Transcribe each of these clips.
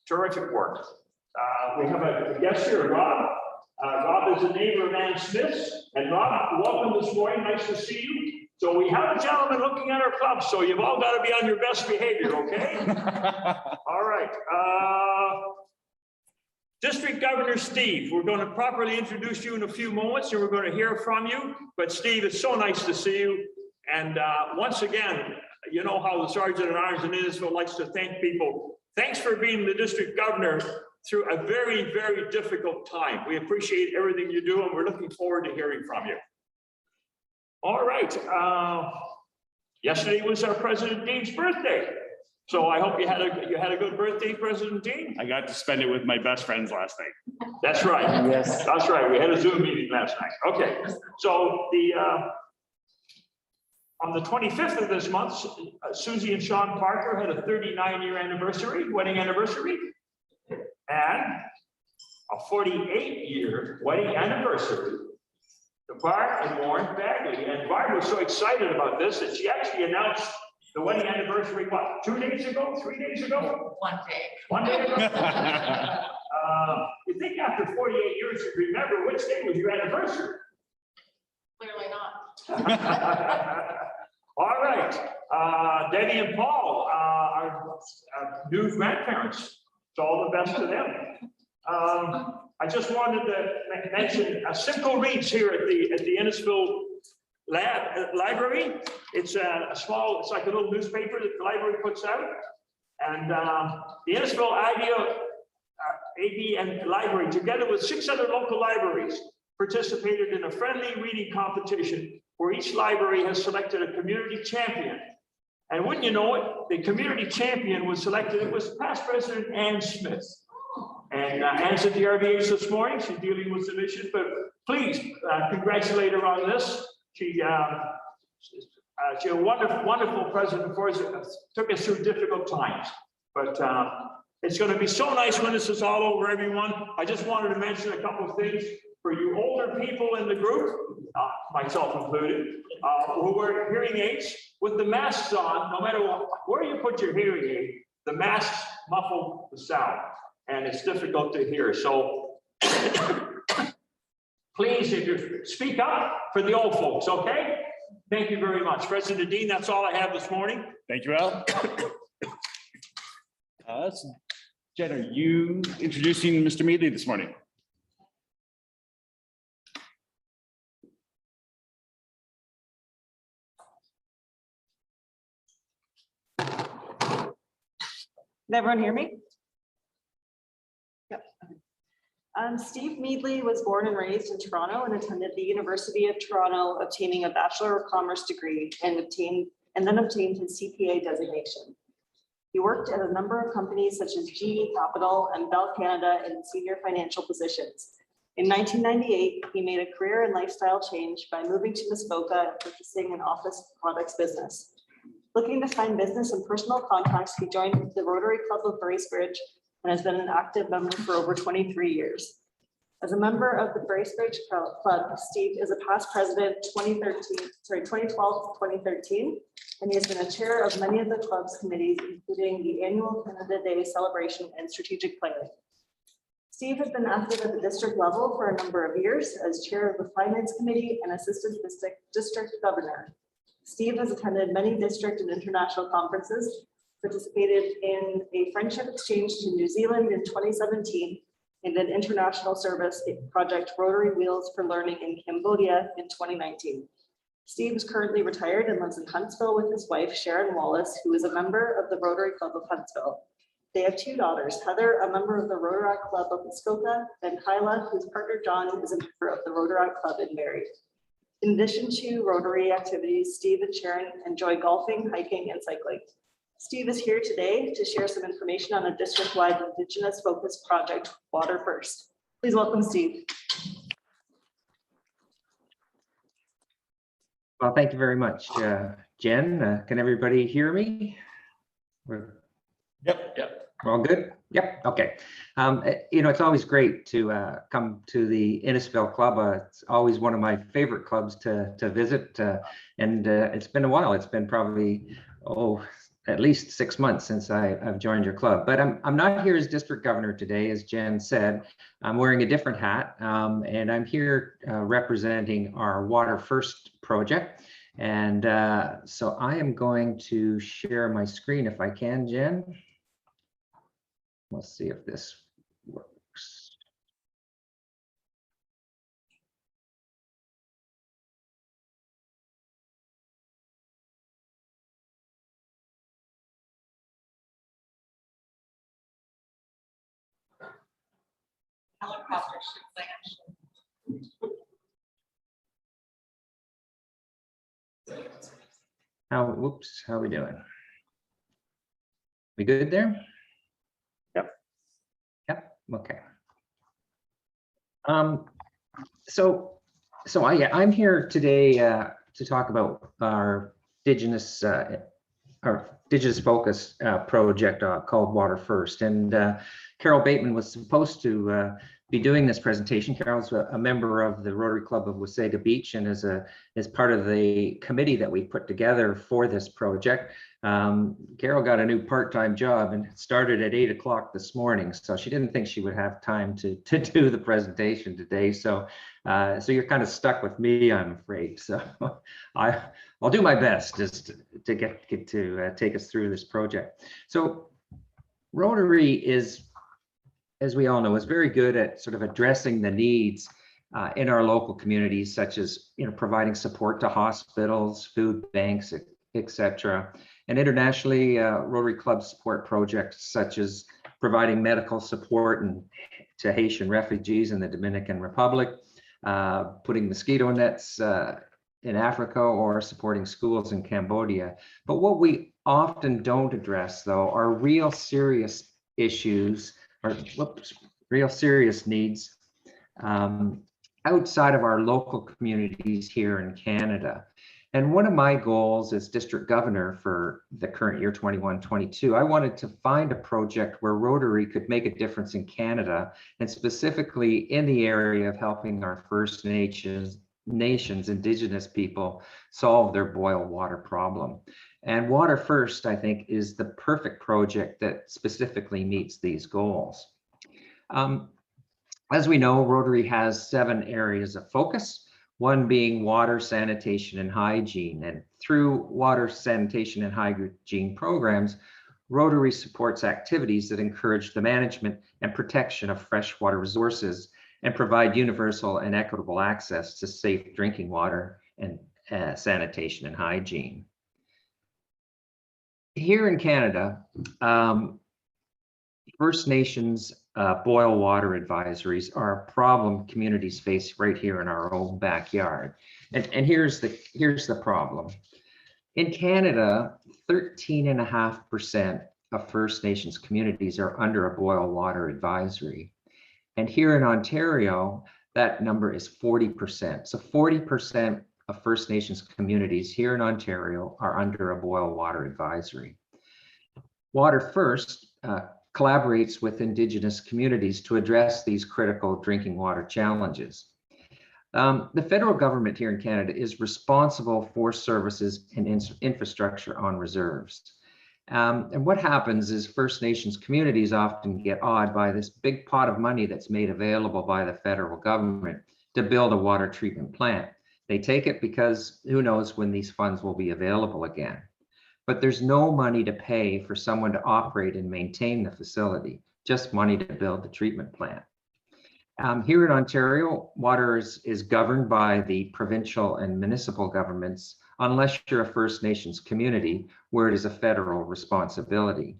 Terrific work. We have a guest here, Rob. Rob is a neighbor of Ann Smith's. And Rob, welcome this morning. Nice to see you. So we have a gentleman looking at our club, so you've all got to be on your best behavior, okay? All right. District Governor Steve, we're going to properly introduce you in a few moments, and we're going to hear from you. But Steve, it's so nice to see you. And once again, you know how the Sergeant at Arms in Innisfil likes to thank people. Thanks for being the district governor through a very, very difficult time. We appreciate everything you do, and we're looking forward to hearing from you. All right. Yesterday was our President Dean's birthday. So I hope you had a good birthday, President Dean. I got to spend it with my best friends last night. That's right. Yes. That's right. We had a Zoom meeting last night. Okay. So on the 25th of this month, Susie and Sean Parker had a 39-year anniversary, wedding anniversary, and a 48-year wedding anniversary to Bart and Warren Bagley. And Bart was so excited about this that she actually announced the wedding anniversary, what, 2 days ago, 3 days ago? 1 day. 1 day ago? You think after 48 years, you remember which day was your anniversary? Clearly not. All right, Debbie and Paul, our new grandparents, so all the best to them. I just wanted to mention Simcoe Reads here at the Innisfil library. It's a small, it's like a little newspaper that the library puts out. And the Innisfil AD and library, together with 6 other local libraries, participated in a friendly reading competition where each library has selected a community champion. And wouldn't you know it, the community champion was selected, it was past President Ann Smith. And Ann's at the RVH this morning, she's dealing with the mission, but please congratulate her on this. She's a wonderful president for us, took us through difficult times. But it's gonna be so nice when this is all over, everyone. I just wanted to mention a couple of things. For you older people in the group, myself included, who wear hearing aids, with the masks on, no matter where you put your hearing aid, the masks muffle the sound, and it's difficult to hear. So please, if you speak up for the old folks, okay? Thank you very much. President Dean, that's all I have this morning. Thank you, Al. Jen, are you introducing Mr. Meadley this morning? Can everyone hear me? Yep. Steve Meadley was born and raised in Toronto and attended the University of Toronto, obtaining a Bachelor of Commerce degree and then obtained his CPA designation. He worked at a number of companies such as GE Capital and Bell Canada in senior financial positions. In 1998, he made a career and lifestyle change by moving to Muskoka and purchasing an office products business. Looking to find business and personal contacts, he joined the Rotary Club of Bracebridge and has been an active member for over 23 years. As a member of the Bracebridge Club, Steve is a past president 2012 to 2013, and he has been a chair of many of the club's committees, including the annual Canada Day celebration and strategic planning. Steve has been active at the district level for a number of years as chair of the Finance Committee and assistant district governor. Steve has attended many district and international conferences, participated in a friendship exchange to New Zealand in 2017, and an international service project Rotary Wheels for Learning in Cambodia in 2019. Steve is currently retired and lives in Huntsville with his wife, Sharon Wallace, who is a member of the Rotary Club of Huntsville. They have 2 daughters, Heather, a member of the Rotary Club of Muskoka, and Kyla, whose partner John is a member of the Rotary Club in Barrie. In addition to Rotary activities, Steve and Sharon enjoy golfing, hiking, and cycling. Steve is here today to share some information on a district-wide Indigenous focused project, Water First. Please welcome Steve. Well, thank you very much, Jen. Can everybody hear me? Yep. We're all good? Yep. Okay. You know, it's always great to come to the Innisfil Club. It's always one of my favorite clubs to visit. And it's been a while. It's been probably, at least 6 months since I've joined your club, but I'm not here as district governor today, as Jen said. I'm wearing a different hat, and I'm here representing our Water First project. And so I am going to share my screen if I can, Jen. Let's see if this works. Helicopter should Whoops, how are we doing? We good there? Yep. Yep, okay. I'm here today to talk about our Indigenous focus project called Water First. And Carol Bateman was supposed to be doing this presentation. Carol's a member of the Rotary Club of Wasaga Beach and is part of the committee that we put together for this project. Carol got a new part-time job and started at 8 o'clock this morning, so she didn't think she would have time to do the presentation today. So you're kind of stuck with me, I'm afraid. So I'll do my best just to get to take us through this project. So Rotary is, as we all know, is very good at sort of addressing the needs in our local communities, such as providing support to hospitals, food banks, etc. And internationally, Rotary Club support projects such as providing medical support to Haitian refugees in the Dominican Republic, putting mosquito nets in Africa, or supporting schools in Cambodia. But what we often don't address, though, are real serious issues or real serious needs outside of our local communities here in Canada. And one of my goals as district governor for the current year 21-22, I wanted to find a project where Rotary could make a difference in Canada, and specifically in the area of helping our First Nations, Indigenous people solve their boil water problem. And Water First, I think, is the perfect project that specifically meets these goals. As we know, Rotary has 7 areas of focus, one being water, sanitation, and hygiene. And through water, sanitation, and hygiene programs, Rotary supports activities that encourage the management and protection of freshwater resources and provide universal and equitable access to safe drinking water and sanitation and hygiene. Here in Canada, First Nations boil water advisories are a problem communities face right here in our own backyard. And here's the problem. In Canada, 13.5% of First Nations communities are under a boil water advisory. And here in Ontario, that number is 40%. So 40% of First Nations communities here in Ontario are under a boil water advisory. Water First collaborates with Indigenous communities to address these critical drinking water challenges. The federal government here in Canada is responsible for services and infrastructure on reserves. And what happens is First Nations communities often get awed by this big pot of money that's made available by the federal government to build a water treatment plant. They take it because who knows when these funds will be available again. But there's no money to pay for someone to operate and maintain the facility, just money to build the treatment plant. Here in Ontario, water is governed by the provincial and municipal governments, unless you're a First Nations community where it is a federal responsibility.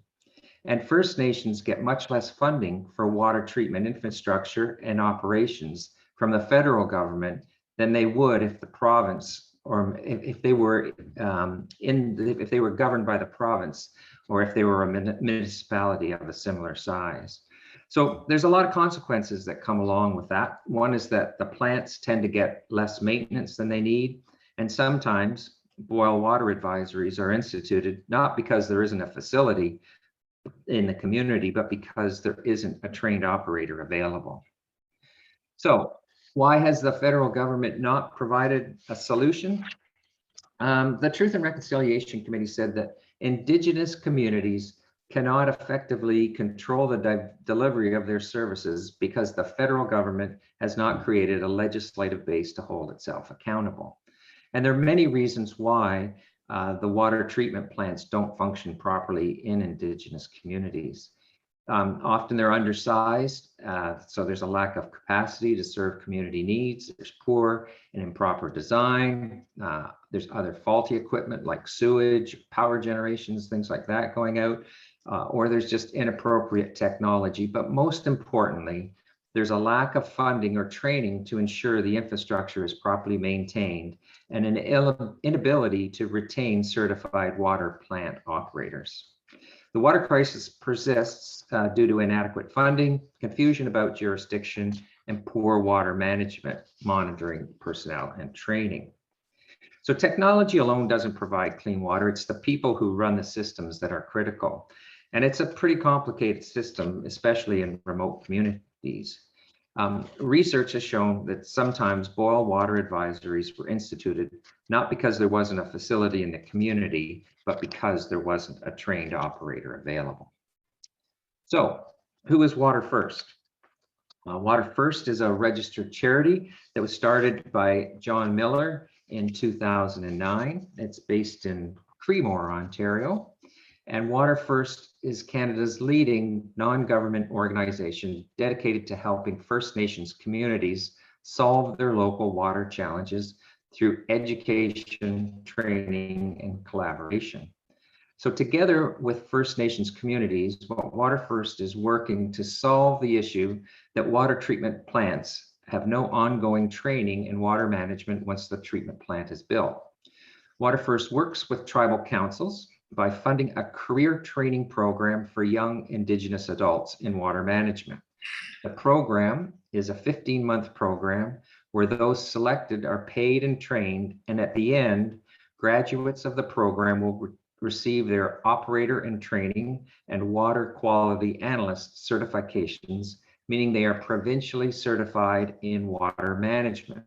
And First Nations get much less funding for water treatment infrastructure and operations from the federal government than they would if the province, or if they were if they were governed by the province, or if they were a municipality of a similar size. So there's a lot of consequences that come along with that. One is that the plants tend to get less maintenance than they need, and sometimes boil water advisories are instituted not because there isn't a facility in the community, but because there isn't a trained operator available. So why has the federal government not provided a solution? The Truth and Reconciliation Committee said that Indigenous communities cannot effectively control the delivery of their services because the federal government has not created a legislative base to hold itself accountable. And there are many reasons why the water treatment plants don't function properly in Indigenous communities. Often they're undersized, so there's a lack of capacity to serve community needs. There's poor and improper design. There's other faulty equipment like sewage, power generations, things like that going out, or there's just inappropriate technology. But most importantly, there's a lack of funding or training to ensure the infrastructure is properly maintained, and an inability to retain certified water plant operators. The water crisis persists due to inadequate funding, confusion about jurisdiction, and poor water management, monitoring personnel, and training. So technology alone doesn't provide clean water. It's the people who run the systems that are critical. And it's a pretty complicated system, especially in remote communities. Research has shown that sometimes boil water advisories were instituted not because there wasn't a facility in the community, but because there wasn't a trained operator available. So, who is Water First? Water First is a registered charity that was started by John Miller in 2009. It's based in Creemore, Ontario. And Water First is Canada's leading non-government organization dedicated to helping First Nations communities solve their local water challenges through education, training, and collaboration. So together with First Nations communities, Water First is working to solve the issue that water treatment plants have no ongoing training in water management once the treatment plant is built. Water First works with tribal councils by funding a career training program for young Indigenous adults in water management. The program is a 15-month program where those selected are paid and trained, and at the end, graduates of the program will receive their operator in training and water quality analyst certifications, meaning they are provincially certified in water management.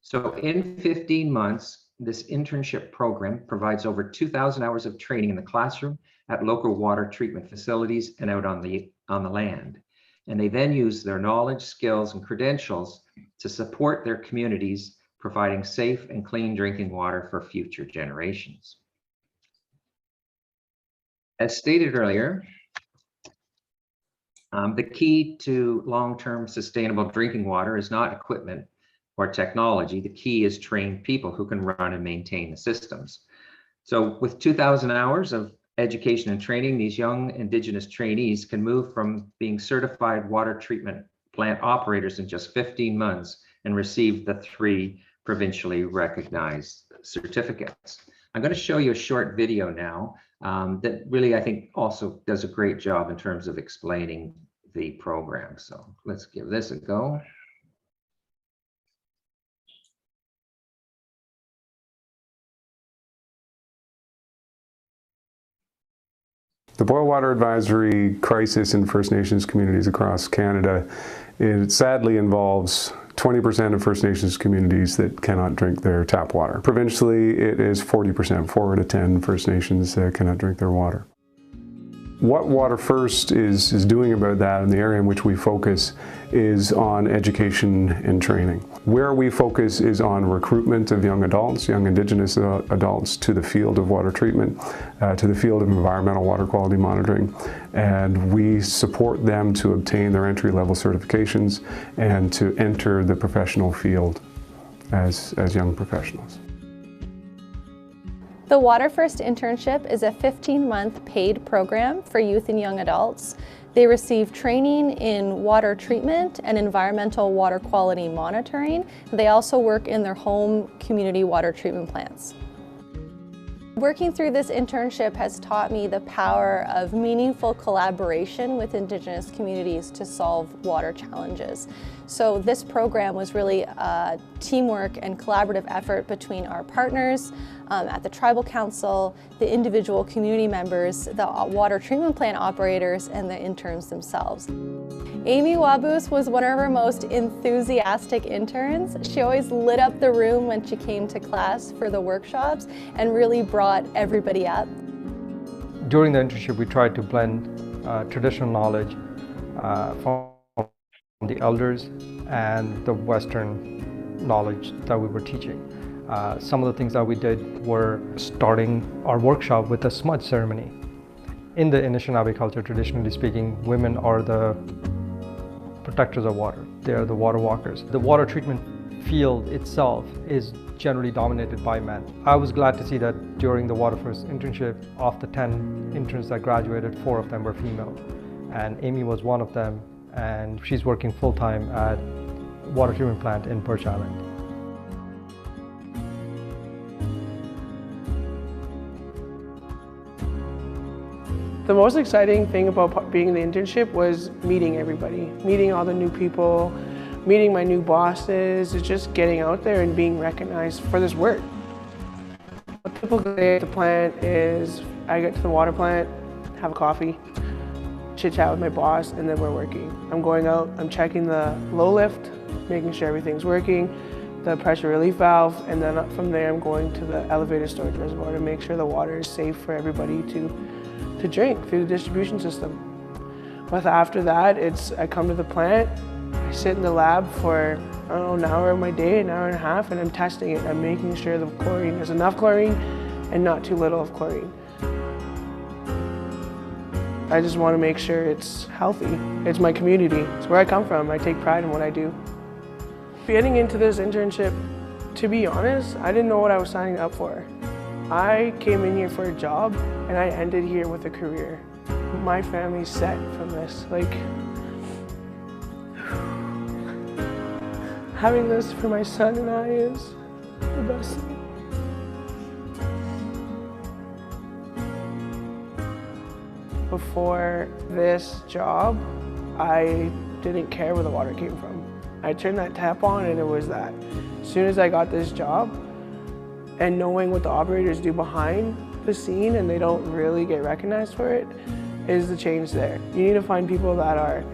So in 15 months, this internship program provides over 2,000 hours of training in the classroom, at local water treatment facilities, and out on the land. And they then use their knowledge, skills, and credentials to support their communities, providing safe and clean drinking water for future generations. As stated earlier, the key to long-term sustainable drinking water is not equipment or technology. The key is trained people who can run and maintain the systems. So with 2,000 hours of education and training, these young Indigenous trainees can move from being certified water treatment plant operators in just 15 months and receive the 3 provincially recognized certificates. I'm going to show you a short video now that really, I think, also does a great job in terms of explaining the program. So let's give this a go. The boil water advisory crisis in First Nations communities across Canada, it sadly involves 20% of First Nations communities that cannot drink their tap water. Provincially, it is 40%, 4 out of 10 First Nations cannot drink their water. What Water First is doing about that, and the area in which we focus, is on education and training. Where we focus is on recruitment of young adults, young Indigenous adults, to the field of water treatment, to the field of environmental water quality monitoring, and we support them to obtain their entry-level certifications and to enter the professional field as young professionals. The Water First internship is a 15-month paid program for youth and young adults. They receive training in water treatment and environmental water quality monitoring. They also work in their home community water treatment plants. Working through this internship has taught me the power of meaningful collaboration with Indigenous communities to solve water challenges. So this program was really a teamwork and collaborative effort between our partners, at the tribal council, the individual community members, the water treatment plant operators, and the interns themselves. Amy Wabus was one of our most enthusiastic interns. She always lit up the room when she came to class for the workshops and really brought everybody up. During the internship, we tried to blend traditional knowledge from the elders and the Western knowledge that we were teaching. Some of the things that we did were starting our workshop with a smudge ceremony. In the Anishinaabe culture, traditionally speaking, women are the protectors of water. They are the water walkers. The water treatment field itself is generally dominated by men. I was glad to see that during the Water First internship, of the 10 interns that graduated, 4 of them were female. And Amy was one of them, and she's working full-time at water treatment plant in Perch Island. The most exciting thing about being in the internship was meeting everybody, meeting all the new people, meeting my new bosses, it's just getting out there and being recognized for this work. A typical day at the plant is I get to the water plant, have a coffee, chit chat with my boss, and then we're working. I'm going out, I'm checking the low lift, making sure everything's working, the pressure relief valve, and then up from there I'm going to the elevated storage reservoir to make sure the water is safe for everybody to drink through the distribution system. But after that, I come to the plant, I sit in the lab for, I don't know, an hour of my day, an hour and a half, and I'm testing it. I'm making sure the chlorine, there's enough chlorine and not too little of chlorine. I just want to make sure it's healthy. It's my community. It's where I come from. I take pride in what I do. Getting into this internship, to be honest, I didn't know what I was signing up for. I came in here for a job and I ended here with a career. My family's set from this. Like, having this for my son and I is the best thing. Before this job, I didn't care where the water came from. I turned that tap on and it was that. As soon as I got this job, and knowing what the operators do behind the scene and they don't really get recognized for it, is the change there. You need to find people that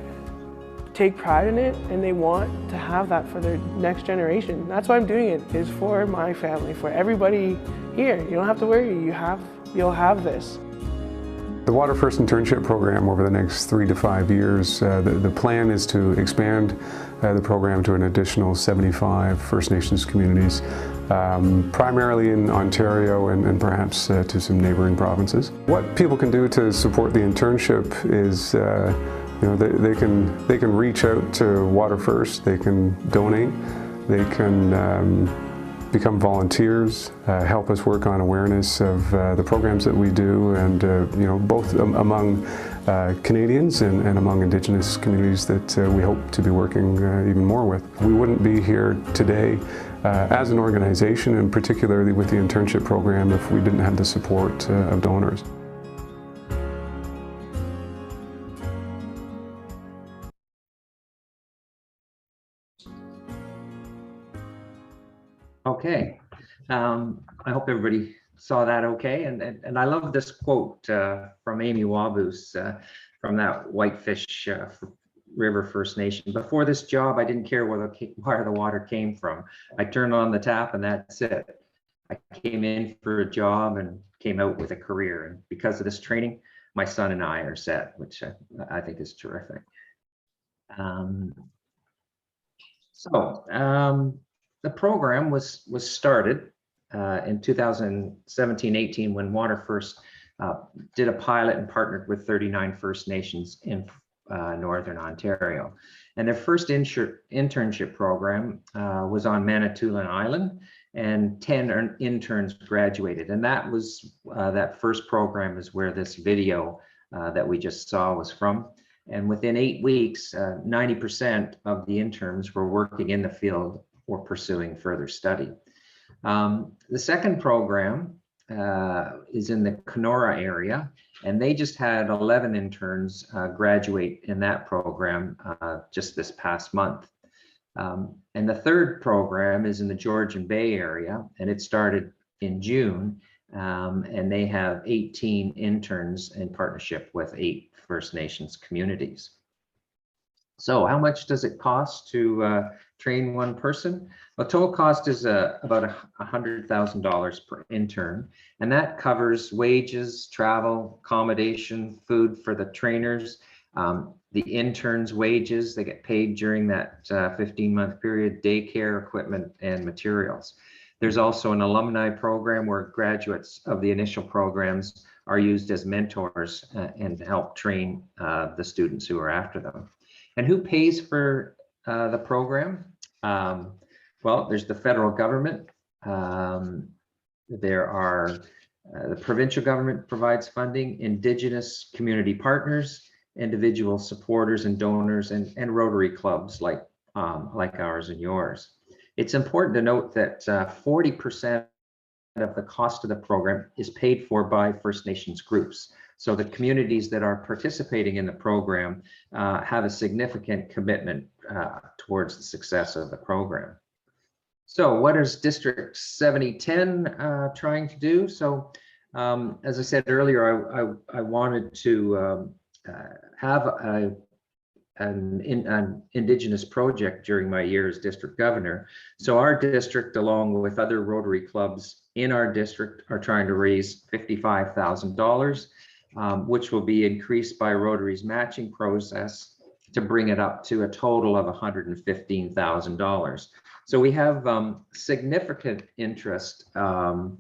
take pride in it and they want to have that for their next generation. That's why I'm doing it, is for my family, for everybody here. You don't have to worry, you'll have this. The Water First internship program over the next 3 to 5 years, the plan is to expand the program to an additional 75 First Nations communities, primarily in Ontario and perhaps to some neighboring provinces. What people can do to support the internship is they can reach out to Water First, they can donate, they can become volunteers, help us work on awareness of the programs that we do, and both among Canadians and among Indigenous communities that we hope to be working even more with. We wouldn't be here today as an organization, and particularly with the internship program, if we didn't have the support of donors. Okay, I hope everybody saw that okay. And I love this quote from Amy Wabus from that Whitefish River First Nation. Before this job, I didn't care where the water came from. I turned on the tap and that's it. I came in for a job and came out with a career. And because of this training, my son and I are set, which I think is terrific. The program was started in 2017-18 when Water First did a pilot and partnered with 39 First Nations in Northern Ontario. And their first internship program was on Manitoulin Island, and 10 interns graduated. And that was that first program is where this video that we just saw was from. And within 8 weeks, 90% of the interns were working in the field or pursuing further study. The second program is in the Kenora area, and they just had 11 interns graduate in that program just this past month. And the third program is in the Georgian Bay area, and it started in June, and they have 18 interns in partnership with 8 First Nations communities. So how much does it cost to train one person? Well, total cost is about $100,000 per intern, and that covers wages, travel, accommodation, food for the trainers, the interns' wages, they get paid during that 15-month period, daycare, equipment, and materials. There's also an alumni program where graduates of the initial programs are used as mentors and help train the students who are after them. And who pays for the program? Well, there's the federal government. There are the provincial government provides funding, Indigenous community partners, individual supporters and donors, and Rotary clubs like ours and yours. It's important to note that 40% of the cost of the program is paid for by First Nations groups. So the communities that are participating in the program have a significant commitment towards the success of the program. So what is District 7010 trying to do? So as I said earlier, I wanted to have an Indigenous project during my year as district governor. So our district, along with other Rotary clubs in our district, are trying to raise $55,000, which will be increased by Rotary's matching process to bring it up to a total of $115,000. So we have significant interest from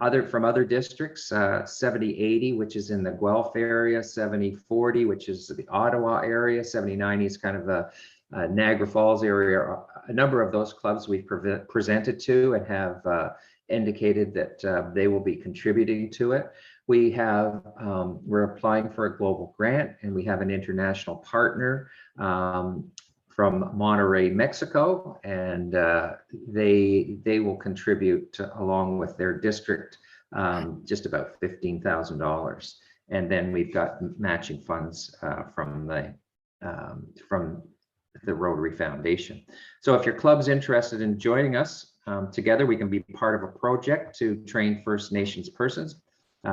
other districts, 7080, which is in the Guelph area, 7040, which is the Ottawa area, 7090 is kind of the Niagara Falls area. A number of those clubs we've presented to and have indicated that they will be contributing to it. We have, we're applying for a global grant, and we have an international partner from Monterrey, Mexico, and they will contribute along with their district just about $15,000. And then we've got matching funds from the Rotary Foundation. So if your club's interested in joining us, together we can be part of a project to train First Nations persons,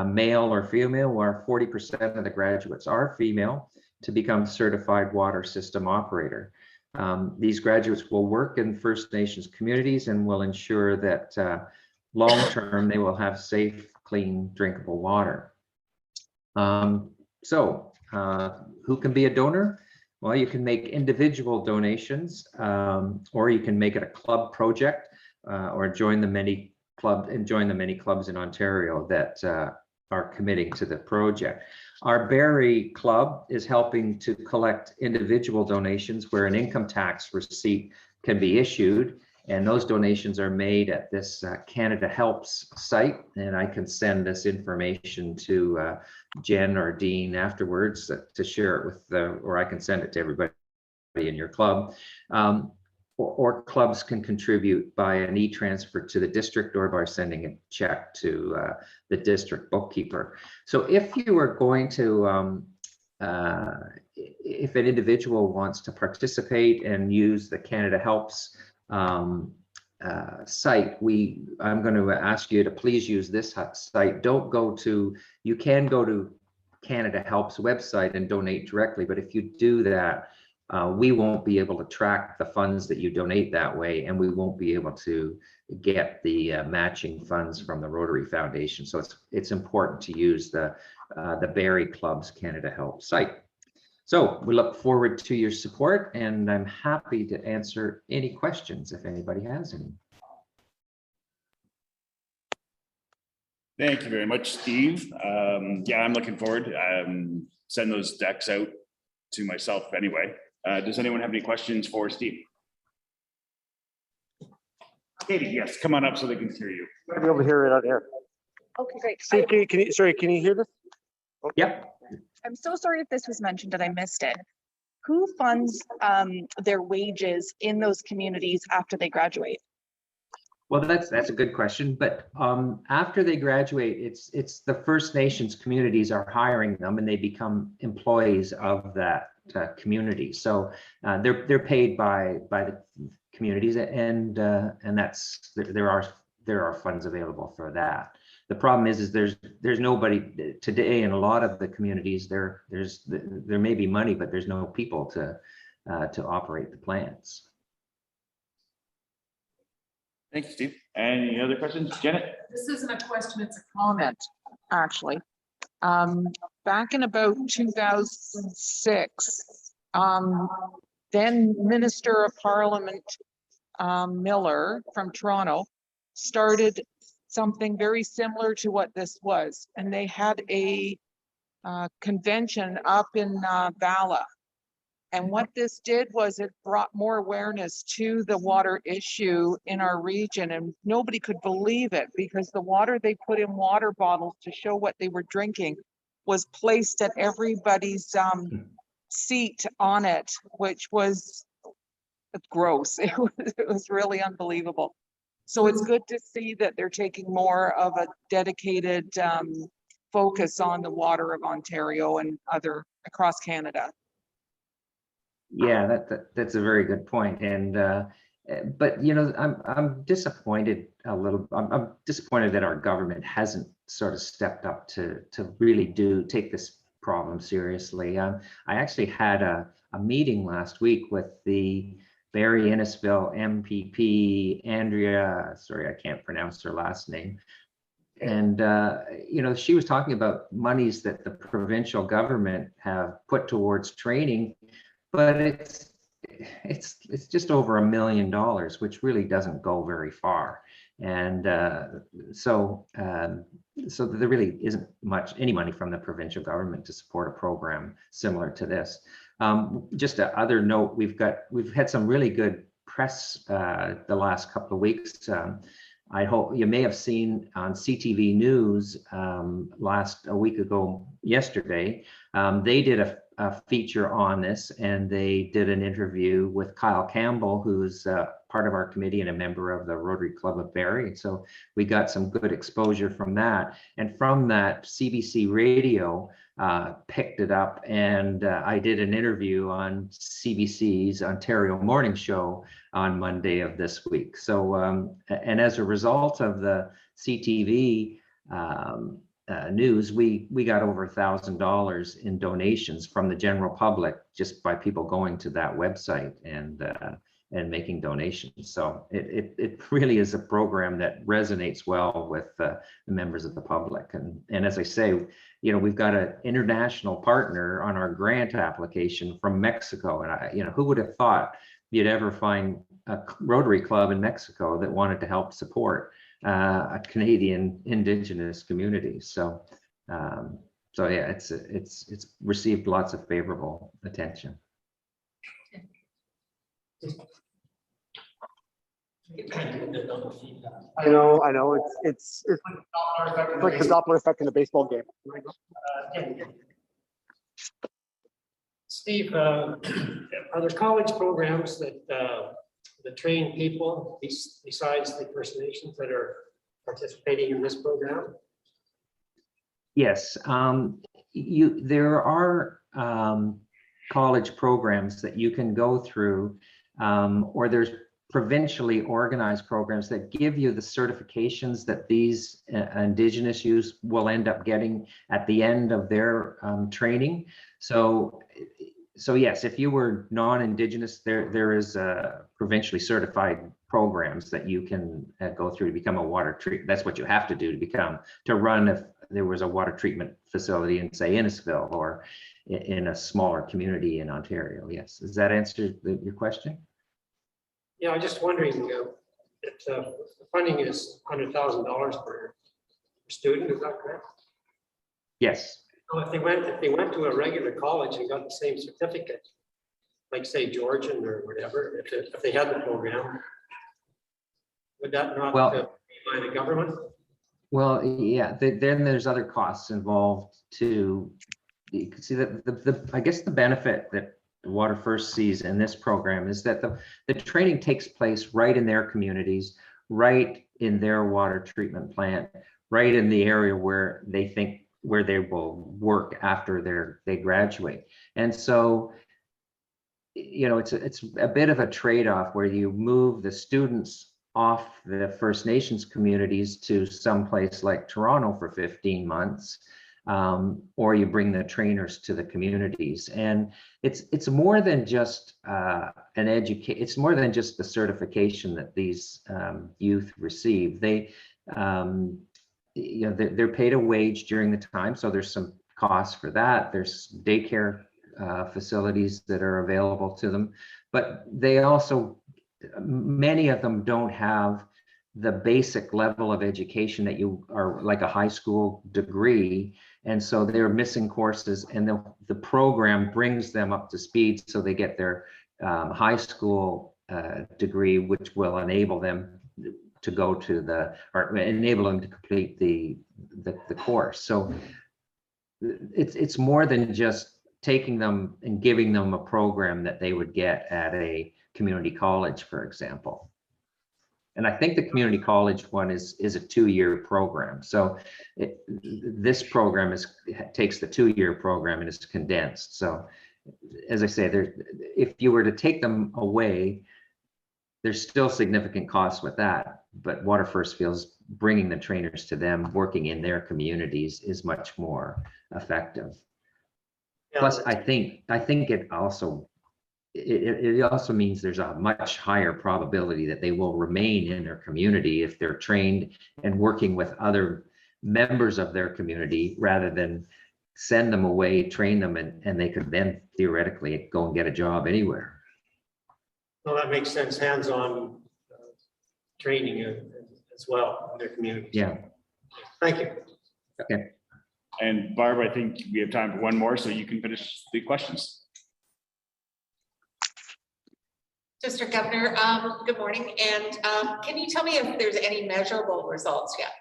male or female, where 40% of the graduates are female, to become certified water system operator. These graduates will work in First Nations communities and will ensure that long-term they will have safe, clean, drinkable water. So who can be a donor? Well, you can make individual donations, or you can make it a club project, or join the many clubs in Ontario that are committing to the project. Our Barrie Club is helping to collect individual donations where an income tax receipt can be issued, and those donations are made at this Canada Helps site, and I can send this information to Jen or Dean afterwards to share it with or I can send it to everybody in your club. Or clubs can contribute by an e-transfer to the district or by sending a check to the district bookkeeper. So if you are going to, if an individual wants to participate and use the Canada Helps site, I'm going to ask you to please use this site. Don't go to, you can go to Canada Helps website and donate directly, but if you do that, we won't be able to track the funds that you donate that way, and we won't be able to get the matching funds from the Rotary Foundation. So it's important to use the Barrie Club's Canada Help site. So we look forward to your support, and I'm happy to answer any questions if anybody has any. Thank you very much, Steve. Yeah, I'm looking forward. Send those decks out to myself anyway. Does anyone have any questions for Steve? Katie, yes, come on up so they can hear you. I'll be able to hear it out here. Okay, great. Steve, can you hear this? Yep. I'm so sorry if this was mentioned and I missed it. Who funds their wages in those communities after they graduate? Well, that's a good question. But after they graduate, it's the First Nations communities are hiring them, and they become employees of that community. So they're paid by the communities, and that's there are there are funds available for that. The problem is there's nobody today in a lot of the communities. There may be money, but there's no people to operate the plants. Thank you, Steve. Any other questions? Janet? This isn't a question, it's a comment, actually. Back in about 2006, then Minister of Parliament Miller from Toronto started something very similar to what this was. And they had a convention up in Bala. And what this did was it brought more awareness to the water issue in our region, and nobody could believe it because the water they put in water bottles to show what they were drinking was placed at everybody's seat on it, which was gross. It was really unbelievable. So it's good to see that they're taking more of a dedicated focus on the water of Ontario and other across Canada. Yeah, that's a very good point. And but you know, I'm disappointed a little. I'm disappointed that our government hasn't sort of stepped up to really take this problem seriously. I actually had a meeting last week with the Barrie Innisfil MPP Andrea. Sorry, I can't pronounce her last name. And you know, she was talking about monies that the provincial government have put towards training. But it's just over $1 million, which really doesn't go very far, and so there really isn't any money from the provincial government to support a program similar to this. Just a other note, we've had some really good press the last couple of weeks. I hope you may have seen on CTV News a week ago yesterday. They did a feature on this, and they did an interview with Kyle Campbell, who's part of our committee and a member of the Rotary Club of Barrie. So we got some good exposure from that. And from that, CBC Radio picked it up, and I did an interview on CBC's Ontario Morning Show on Monday of this week. So, and as a result of the CTV news, we got over $1,000 in donations from the general public just by people going to that website and making donations. So it really is a program that resonates well with the members of the public. And as I say, you know, we've got an international partner on our grant application from Mexico. And you know, who would have thought you'd ever find a Rotary Club in Mexico that wanted to help support a Canadian Indigenous community. So, so yeah, it's received lots of favorable attention. I know. It's like the Doppler effect in a baseball game. Steve, are there college programs that train people besides the First Nations that are participating in this program? Yes, there are college programs that you can go through, or there's provincially organized programs that give you the certifications that these Indigenous youths will end up getting at the end of their training. So yes, if you were non-Indigenous, there is provincially certified programs that you can go through to become a water treatment. That's what you have to do to run if there was a water treatment facility in, say, Innisfil or in a smaller community in Ontario. Yes, does that answer your question? Yeah, I'm just wondering if the funding is $100,000 per student, is that correct? Yes. So if they went to a regular college and got the same certificate, like say Georgian or whatever, if they had the program, would that not be by the government? Well, yeah. Then there's other costs involved too. You can see that I guess the benefit that Water First sees in this program is that the training takes place right in their communities, right in their water treatment plant, right in the area where they will work after they graduate. And so, you know, it's a bit of a trade-off where you move the students off the First Nations communities to someplace like Toronto for 15 months, or you bring the trainers to the communities. And it's more than just it's more than just the certification that these youth receive. They, you know, they're paid a wage during the time, so there's some costs for that. There's daycare facilities that are available to them, but they also, many of them don't have the basic level of education that you are, like a high school degree, and so they're missing courses, and the program brings them up to speed so they get their high school degree, which will enable them to go to or enable them to complete the course. So it's more than just taking them and giving them a program that they would get at a community college, for example. And I think the community college one is a 2-year program. So this program takes the 2-year program and is condensed. So as I say, if you were to take them away, there's still significant costs with that. But Water First feels bringing the trainers to them, working in their communities, is much more effective. Yeah. Plus, I think it also means there's a much higher probability that they will remain in their community if they're trained and working with other members of their community, rather than send them away, train them, and they could then theoretically go and get a job anywhere. Well, that makes sense, hands-on training as well in their communities. Yeah. Thank you. Okay. And Barb, I think we have time for one more, so you can finish the questions. District Governor, good morning. And can you tell me if there's any measurable results yet?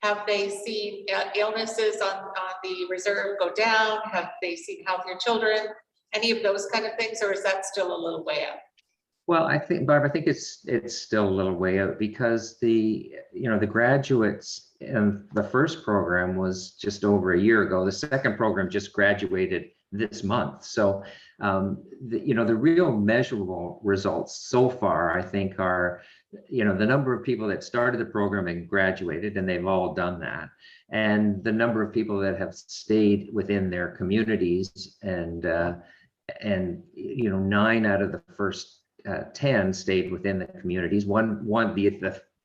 Have they seen illnesses on the reserve go down? Have they seen healthier children? Any of those kind of things, or is that still a little way out? Well, I think, Barb, it's still a little way out, because the graduates in the first program was just over a year ago. The second program just graduated this month. So, the real measurable results so far, I think, are, the number of people that started the program and graduated, and they've all done that, and the number of people that have stayed within their communities, and 9 out of the first 10 stayed within the communities.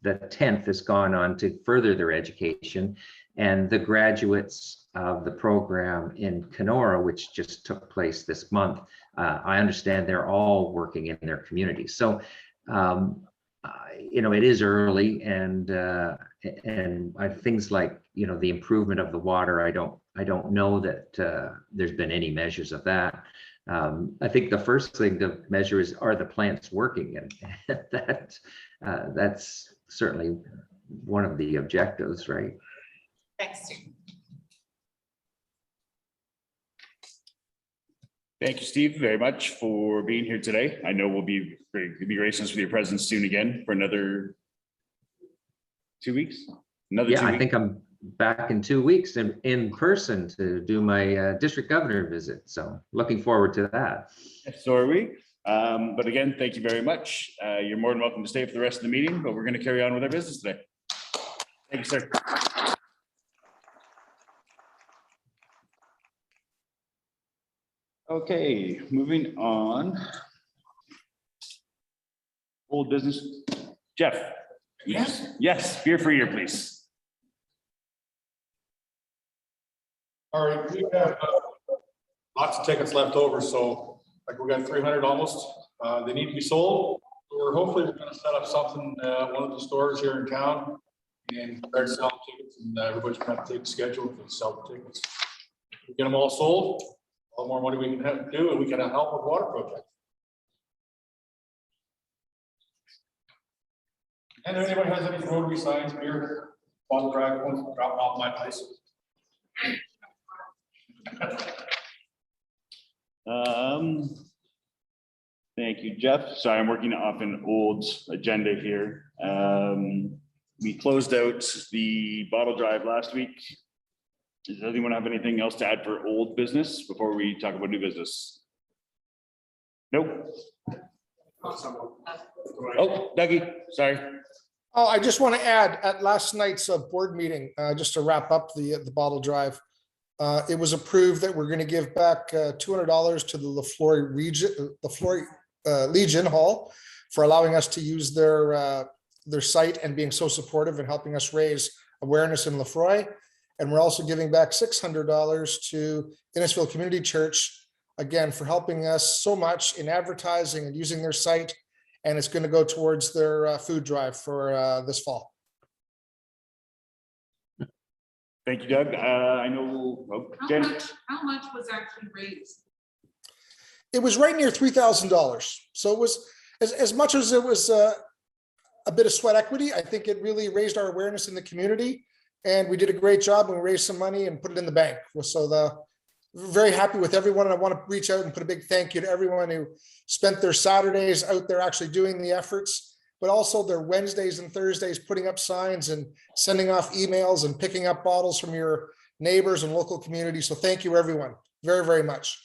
The 10th has gone on to further their education, and the graduates of the program in Kenora, which just took place this month, I understand they're all working in their communities. So, it is early, and things like the improvement of the water, I don't know that there's been any measures of that. I think the first thing to measure is, are the plants working, and that's certainly one of the objectives, right? Thanks, Steve. Thank you, Steve, very much for being here today. I know we'll be gracious with your presence soon again for another 2 weeks. I think I'm back in 2 weeks in person to do my district governor visit. So looking forward to that. So are we. But again, thank you very much. You're more than welcome to stay for the rest of the meeting, but we're going to carry on with our business today. Thank you, sir. Okay, moving on. Old business. Jeff. Yes, beer for a year, please. All right, we have lots of tickets left over, so like we got 300 almost. They need to be sold. We're hopefully going to set up something one of the stores here in town and start selling tickets, and everybody's going to take a schedule and sell the tickets. We get them all sold, all the more money we can do, and we can help with water projects. And if anyone has any Rotary signs, beer, bottle drive, drop off my place. Thank you, Jeff. Sorry, I'm working off an old agenda here. We closed out the bottle drive last week. Does anyone have anything else to add for old business before we talk about new business? Nope. Oh, Dougie, sorry. Oh, I just want to add, at last night's board meeting, just to wrap up the bottle drive, it was approved that we're going to give back $200 to the LaFleur Legion Hall for allowing us to use their site and being so supportive and helping us raise awareness in Lefroy. And we're also giving back $600 to Innisfil Community Church, again, for helping us so much in advertising and using their site. And it's going to go towards their food drive for this fall. Thank you, Doug. I know, Jen. How much was actually raised? It was right near $3,000. So it was as much as it was a bit of sweat equity. I think it really raised our awareness in the community, and we did a great job and we raised some money and put it in the bank. So very happy with everyone. And I want to reach out and put a big thank you to everyone who spent their Saturdays out there actually doing the efforts, but also their Wednesdays and Thursdays putting up signs and sending off emails and picking up bottles from your neighbors and local communities. So thank you, everyone, very, very much.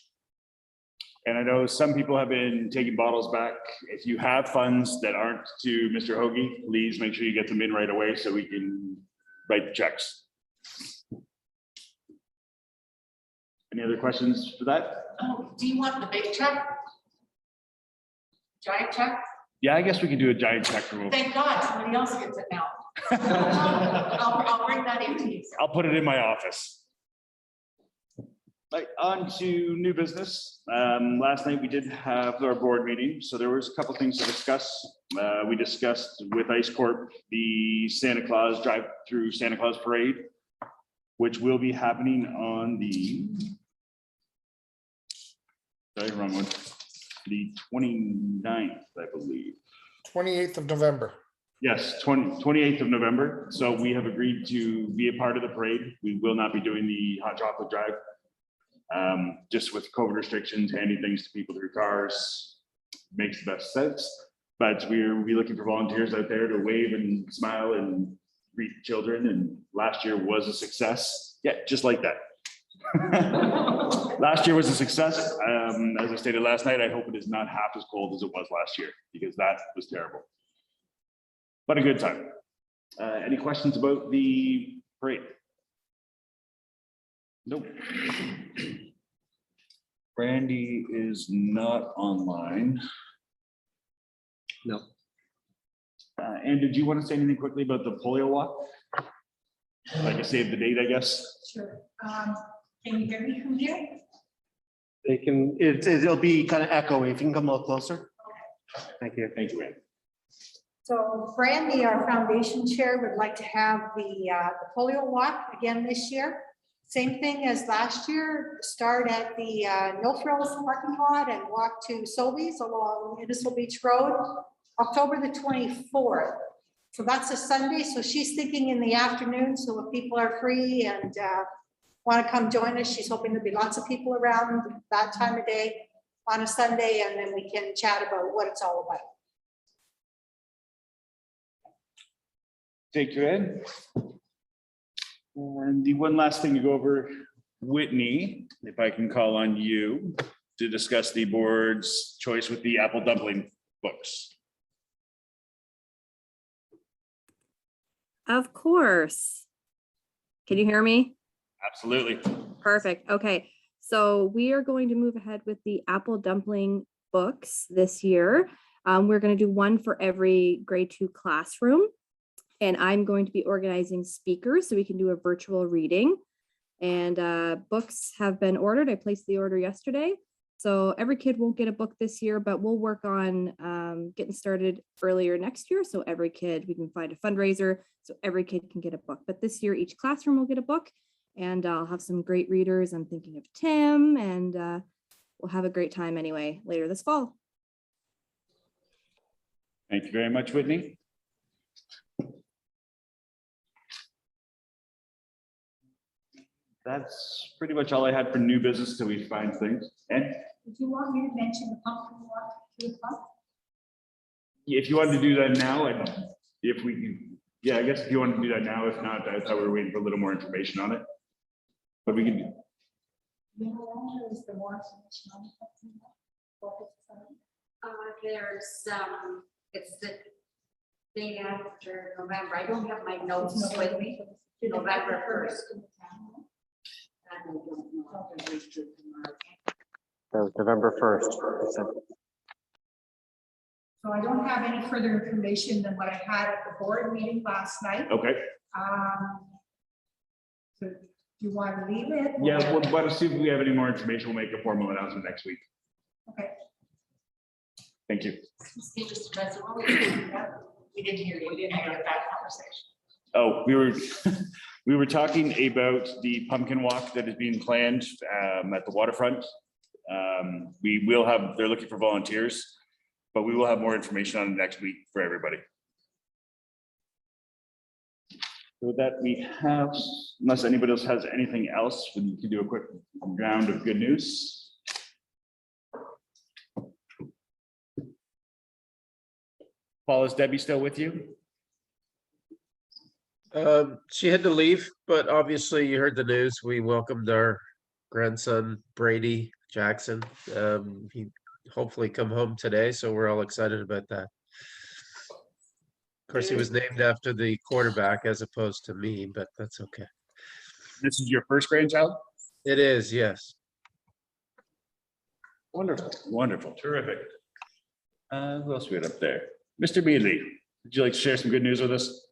And I know some people have been taking bottles back. If you have funds that aren't to Mr. Hoagie, please make sure you get them in right away so we can write the checks. Any other questions for that? Oh, do you want the big check? Giant check? Yeah, I guess we can do a giant check removal. Thank God, somebody else gets it now. I'll bring that into you, sir. I'll put it in my office. Right, on to new business. Last night we did have our board meeting, so there was a couple things to discuss. We discussed with Ice Corp the Santa Claus drive-through Santa Claus parade, which will be happening on the wrong one, the 29th, I believe. 28th of November. Yes, 28th of November. So we have agreed to be a part of the parade. We will not be doing the hot chocolate drive. Just with COVID restrictions, handing things to people through cars makes the best sense. But we'll be looking for volunteers out there to wave and smile and greet children. And last year was a success. Yeah, just like that. Last year was a success. As I stated last night, I hope it is not half as cold as it was last year, because that was terrible. But a good time. Any questions about the parade? Nope. Brandy is not online. No. And did you want to say anything quickly about the polio walk? Like a save the date, I guess. Sure. Can you hear me from here? They can, it'll be kind of echoey. If you can come a little closer. Thank you. Thank you, Ann. So Brandy, our foundation chair, would like to have the polio walk again this year. Same thing as last year, start at the No Frills parking lot and walk to Sobeys along Innisfil Beach Road, October the 24th. So that's a Sunday. So she's thinking in the afternoon. So if people are free and want to come join us, she's hoping there'll be lots of people around that time of day on a Sunday, and then we can chat about what it's all about. Thank you, Ed. And the one last thing to go over, Whitney, if I can call on you to discuss the board's choice with the apple dumpling books. Of course. Can you hear me? Absolutely. Perfect. Okay. So we are going to move ahead with the apple dumpling books this year. We're going to do one for every grade 2 classroom. And I'm going to be organizing speakers so we can do a virtual reading. And books have been ordered. I placed the order yesterday. So every kid won't get a book this year, but we'll work on getting started earlier next year. So every kid, we can find a fundraiser so every kid can get a book. But this year, each classroom will get a book, and I'll have some great readers. I'm thinking of Tim, and we'll have a great time anyway later this fall. Thank you very much, Whitney. That's pretty much all I had for new business until we find things. And Did you want me to mention the pumpkin walk to the park? if you wanted to do that now, and if we can, yeah, I guess if you wanted to do that now, if not, I thought we were waiting for a little more information on it. But we can do. You know, longer is the more information on it. There's It's the day after November. I don't have my notes with me. November 1st. That was November 1st. So I don't have any further information than what I had at the board meeting last night. Okay. So do you want to leave it? Yeah, well, let's see if we have any more information. We'll make a formal announcement next week. Okay. Thank you. Mr. President, we didn't hear you. We didn't hear that conversation. Oh, we were talking about the pumpkin walk that is being planned at the waterfront. They're looking for volunteers, but we will have more information on it next week for everybody. So with that, we have, unless anybody else has anything else, we can do a quick round of good news. Paul, is Debbie still with you? She had to leave, but obviously you heard the news. We welcomed our grandson Brady Jackson. He hopefully come home today, so we're all excited about that. Of course, he was named after the quarterback as opposed to me, but that's okay. This is your first grandchild? It is, yes. Wonderful, wonderful, terrific. Who else we had up there? Mr. Meadley, would you like to share some good news with us?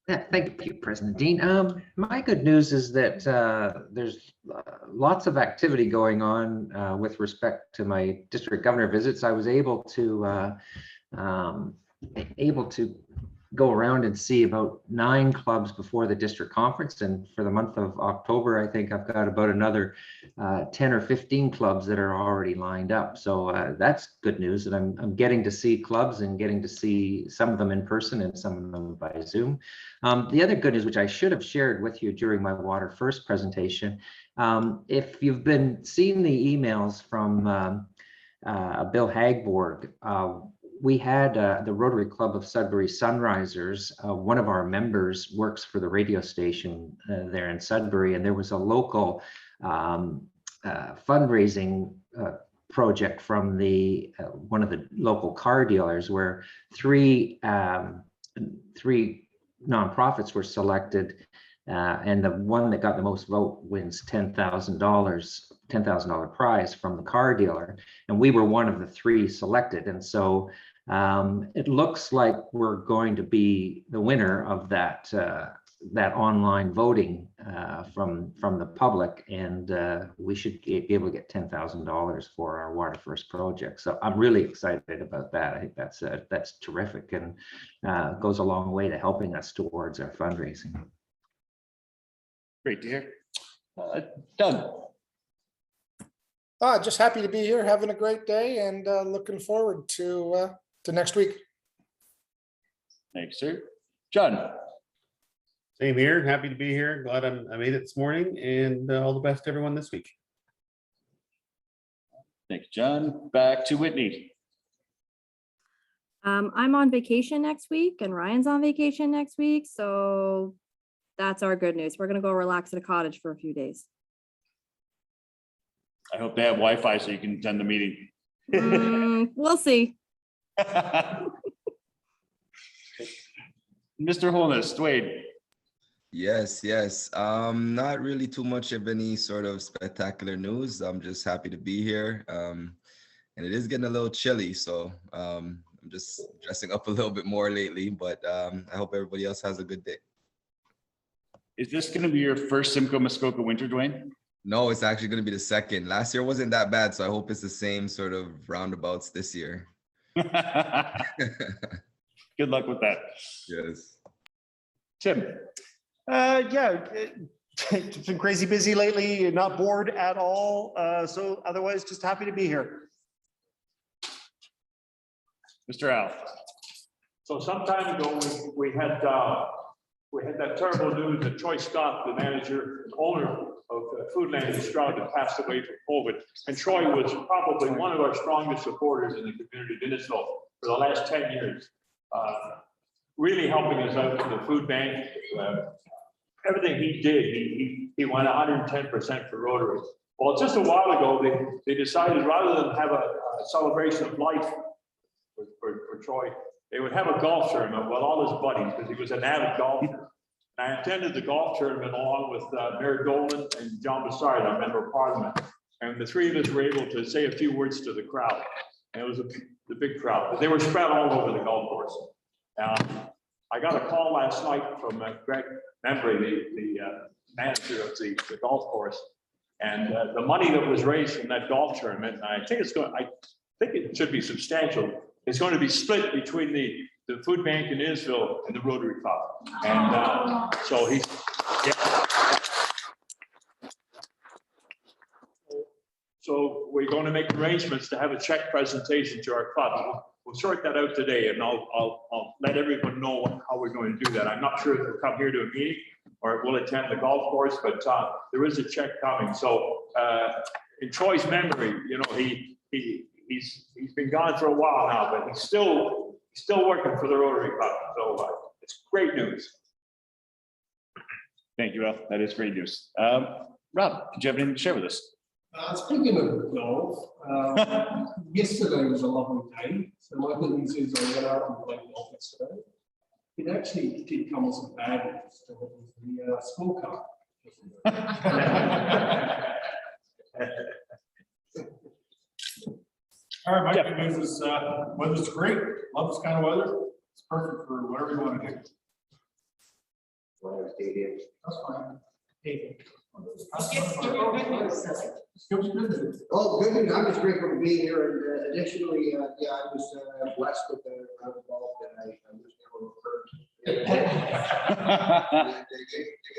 Yeah, thank you, President Dean. My good news is that there's lots of activity going on with respect to my district governor visits. I was able to go around and see about 9 clubs before the district conference, and for the month of October, I think I've got about another 10 or 15 clubs that are already lined up. So that's good news, that I'm getting to see clubs and getting to see some of them in person and some of them by Zoom. The other good news, which I should have shared with you during my Water First presentation, if you've been seeing the emails from Bill Hagborg, we had the Rotary Club of Sudbury Sunrisers. One of our members works for the radio station there in Sudbury, and there was a local fundraising project from the one of the local car dealers, where three nonprofits were selected, and the one that got the most vote wins $10,000 prize from the car dealer, and we were one of the 3 selected. And so it looks like we're going to be the winner of that online voting from the public, and we should be able to get $10,000 for our Water First project. So I'm really excited about that. I think that's terrific, and goes a long way to helping us towards our fundraising. Great to hear. Doug. Just happy to be here, having a great day, and looking forward to next week. Thanks, sir. John. Same here. Happy to be here. Glad I made it this morning, and all the best to everyone this week. Thanks, John. Back to Whitney. I'm on vacation next week, and Ryan's on vacation next week, so that's our good news. We're gonna go relax at a cottage for a few days. I hope they have Wi-Fi so you can attend the meeting. We'll see. Mr. Holness, Dwayne. Yes. Not really too much of any sort of spectacular news. I'm just happy to be here. And it is getting a little chilly, so I'm just dressing up a little bit more lately, but I hope everybody else has a good day. Is this going to be your first Simcoe Muskoka winter, Dwayne? No, it's actually going to be the second. Last year wasn't that bad, so I hope it's the same sort of roundabouts this year. Good luck with that. Yes. Tim. Yeah, it's been crazy busy lately, not bored at all. So otherwise, just happy to be here. Mr. Al. So some time ago, we had that terrible news that Troy Scott, the manager, owner of Foodland in Stroud, had passed away from COVID. And Troy was probably one of our strongest supporters in the community of Innisfil for the last 10 years. Really helping us out with the food bank. Everything he did, he went 110% for Rotary. Well, just a while ago, they decided rather than have a celebration of life for Troy. They would have a golf tournament with all his buddies because he was an avid golfer. And I attended the golf tournament along with Mayor Dolan and John Bassard, our member of parliament. And the three of us were able to say a few words to the crowd. And it was the big crowd, but they were spread all over the golf course. I got a call last night from Greg Membry, the manager of the golf course. And the money that was raised from that golf tournament, and I think it should be substantial. It's going to be split between the food bank in Innisfil and the Rotary Club. And so he's, yeah. So we're going to make arrangements to have a check presentation to our club. We'll sort that out today, and I'll let everyone know how we're going to do that. I'm not sure if we'll come here to a meeting or we'll attend the golf course, but there is a check coming. So in Troy's memory, you know, he's been gone for a while now, but he's still working for the Rotary Club. So it's great news. Thank you, Al. That is great news. Rob, did you have anything to share with us? Speaking of golf, yesterday was a lovely day. So my good news is I went out and played golf yesterday. It actually did come with some bad news. So it was the scorecard. All right, my good news is weather's great. Love this kind of weather. It's perfect for whatever you want to do. That's fine. Oh, good news. I'm just grateful to be here. And additionally, yeah, I was blessed with the round of golf that I was never referred to. The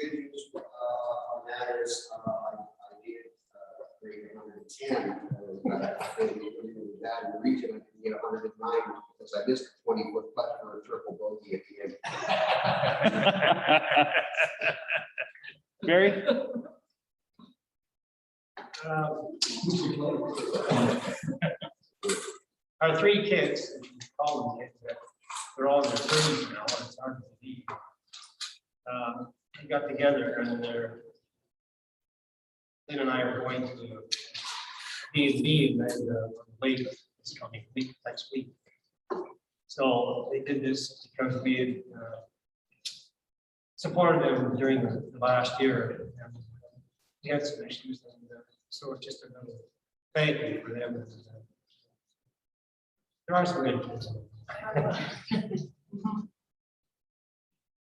good news on that is I did grade 110. That in the region, I can get 109 because I missed a 20-foot putt for a triple bogey at the end. Barry? Our three kids, call them kids, they're all in their 30s now, and it's hard to believe. We got together and Lynn and I are going to B&B and then late this coming week, next week. So they did this because we had supported them during the last year. And we had some issues, and so it's just another thank you for them. And, there are some good kids.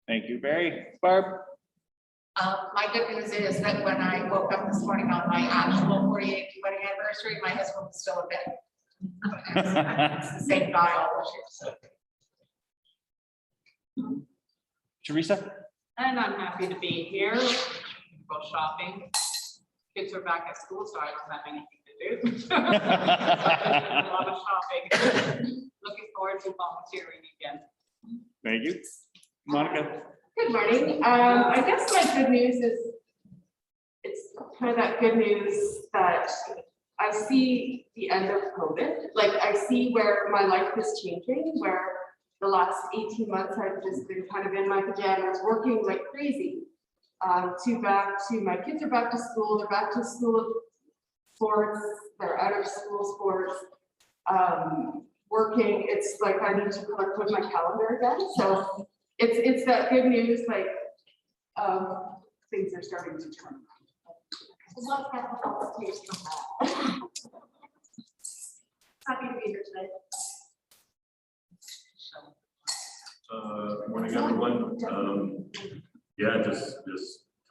Thank you, Barry. Barb? My good news is that when I woke up this morning on my actual 48th wedding anniversary, my husband was still in bed. It's the same guy all this year. So. Teresa? And I'm happy to be here. Go shopping. Kids are back at school, so I don't have anything to do. A lot of shopping. Looking forward to volunteering again. Thank you. Monica? Good morning. I guess my good news is it's kind of that good news that I see the end of COVID. Like I see where my life is changing, where the last 18 months I've just been kind of in my pajamas working like crazy. My kids are back to school, they're back to school sports, they're out of school sports, working. It's like I need to collect with my calendar again. So it's that good news, like things are starting to turn around. Happy to be here today. Good morning, everyone. Yeah, just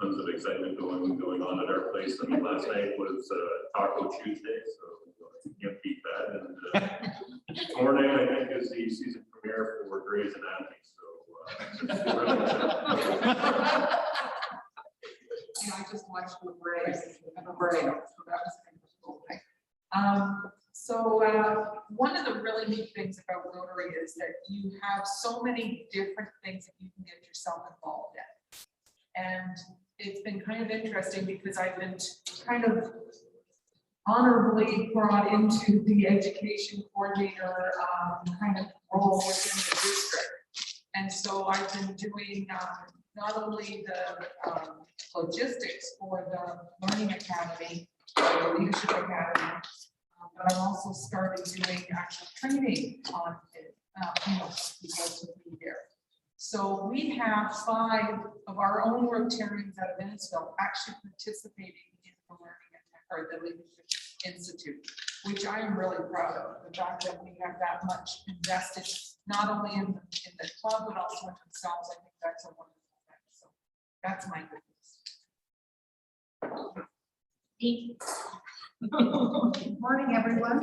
tons of excitement going on at our place. I mean, last night was Taco Tuesday, so you can't beat that. And tomorrow night, I think, is the season premiere for Grey's Anatomy. I just watched the Braves have a break, so that was kind of cool. So one of the really neat things about Rotary is that you have so many different things that you can get yourself involved in. And it's been kind of interesting because I've been kind of honorably brought into the education coordinator kind of role within the district. And so I've been doing not only the logistics for the Learning Academy, the Leadership Academy, but I've also started doing actual training on it, because of me there. So we have 5 of our own Rotarians out of Innisfil actually participating in the Learning or the Leadership Institute, which I am really proud of. The fact that we have that much invested, not only in the club, but also in themselves. I think that's a wonderful thing. So that's my goodness. Good morning, everyone.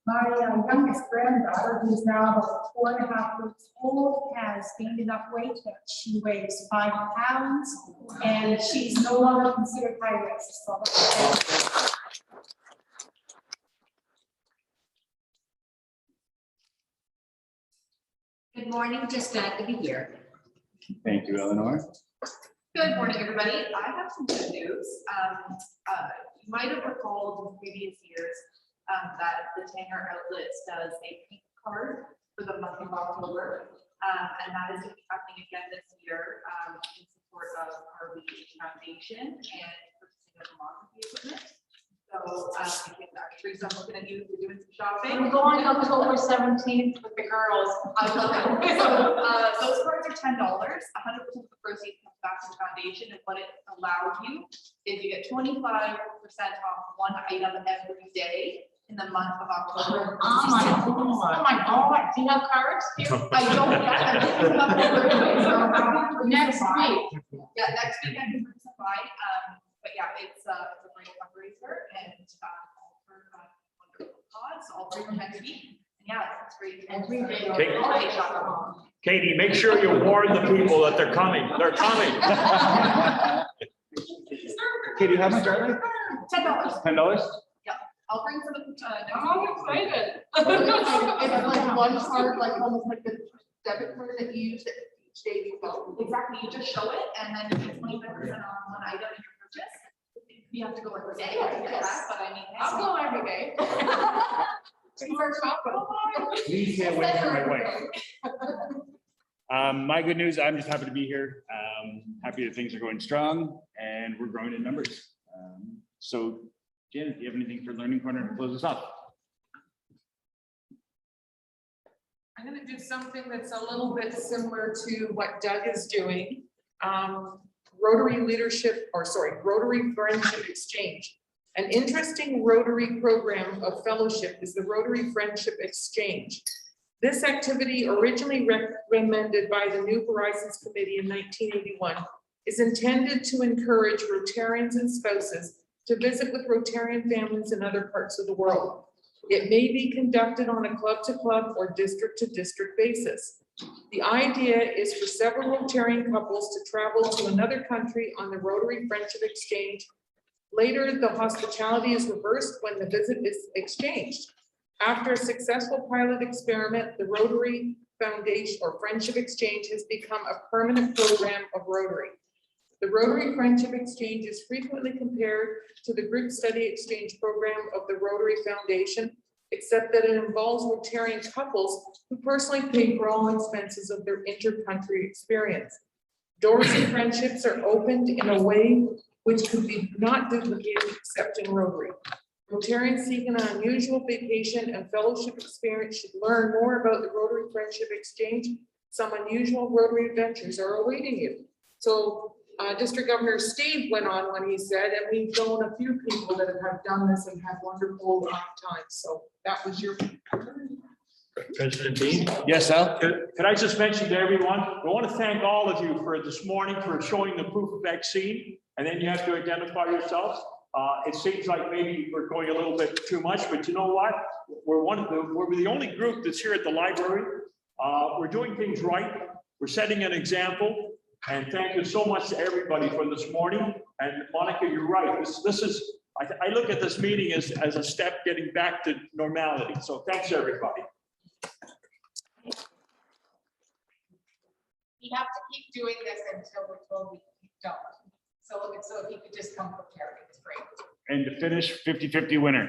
My youngest granddaughter, who's now about 4.5 weeks old, has gained enough weight that she weighs 5 pounds, and she's no longer considered high risk. So Good morning, just glad to be here. Thank you, Eleanor. Good morning, everybody. I have some good news. You might have recalled in previous years that the Tanger Outlets does a pink card for the month of October. And that is going to be happening again this year in support of our Leadership Foundation and purchasing of demography equipment. So Teresa, I'm looking at you, you're doing some shopping. I'm going October 17th with the girls. I love it. So those cards are $10. 100% of the proceeds comes back to the foundation, and what it allows you is you get 25% off one item every day in the month of October. Oh my God, do you have cards? I don't yet. I didn't come over Next week. Yeah, next week I can bring some by. But yeah, it's a great fundraiser and all for wonderful cause. So I'll bring them next week. And yeah, it's great. Every day. Okay. Katie, make sure you warn the people that they're coming. They're coming. Katie, how much are they? $10. $10? Yeah, I'll bring some next I'm week. excited. It's like one card, like almost like the debit card that you use each day you go. Exactly, you just show it and then you get 25% on one item in your purchase. You have to go every day, but I mean. I'll go every day. Please stay away from my wife. My good news, I'm just happy to be here. Happy that things are going strong and we're growing in numbers. So Janet, do you have anything for Learning Corner to close us off? I'm going to do something that's a little bit similar to what Doug is doing. Rotary Friendship Exchange. An interesting Rotary program of fellowship is the Rotary Friendship Exchange. This activity, originally recommended by the New Horizons Committee in 1981, is intended to encourage Rotarians and spouses to visit with Rotarian families in other parts of the world. It may be conducted on a club-to-club or district-to-district basis. The idea is for several Rotarian couples to travel to another country on the Rotary Friendship Exchange. Later, the hospitality is reversed when the visit is exchanged. After a successful pilot experiment, the Rotary Foundation or Friendship Exchange has become a permanent program of Rotary. The Rotary Friendship Exchange is frequently compared to the Group Study Exchange program of the Rotary Foundation, except that it involves Rotarian couples who personally pay for all expenses of their inter-country experience. Doors and friendships are opened in a way which could be not duplicated except in Rotary. Rotarians seeking an unusual vacation and fellowship experience should learn more about the Rotary Friendship Exchange. Some unusual Rotary adventures are awaiting you. So District Governor Steve went on when he said, and we've known a few people that have done this and had wonderful times. So that was your. President Dean? Yes, Al? Could I just mention to everyone, I want to thank all of you for this morning for showing the proof of vaccine, and then you have to identify yourselves. It seems like maybe we're going a little bit too much, but you know what? We're the only group that's here at the library. We're doing things right. We're setting an example. And thank you so much to everybody for this morning. And Monica, you're right. This is, I look at this meeting as a step getting back to normality. So thanks, everybody. We have to keep doing this until we're told we don't. So if you could just come prepared, it's great. And to finish, 50-50 winner.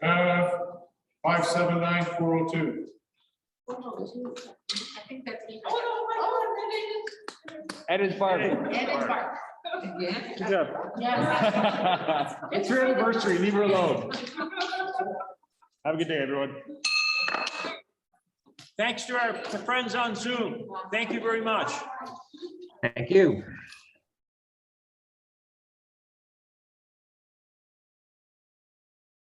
579402. I think that's even. Ed is Barb. Yeah. Good job. Yeah. It's your anniversary, leave her alone. Have a good day, everyone. Thanks to our friends on Zoom. Thank you very much. Thank you.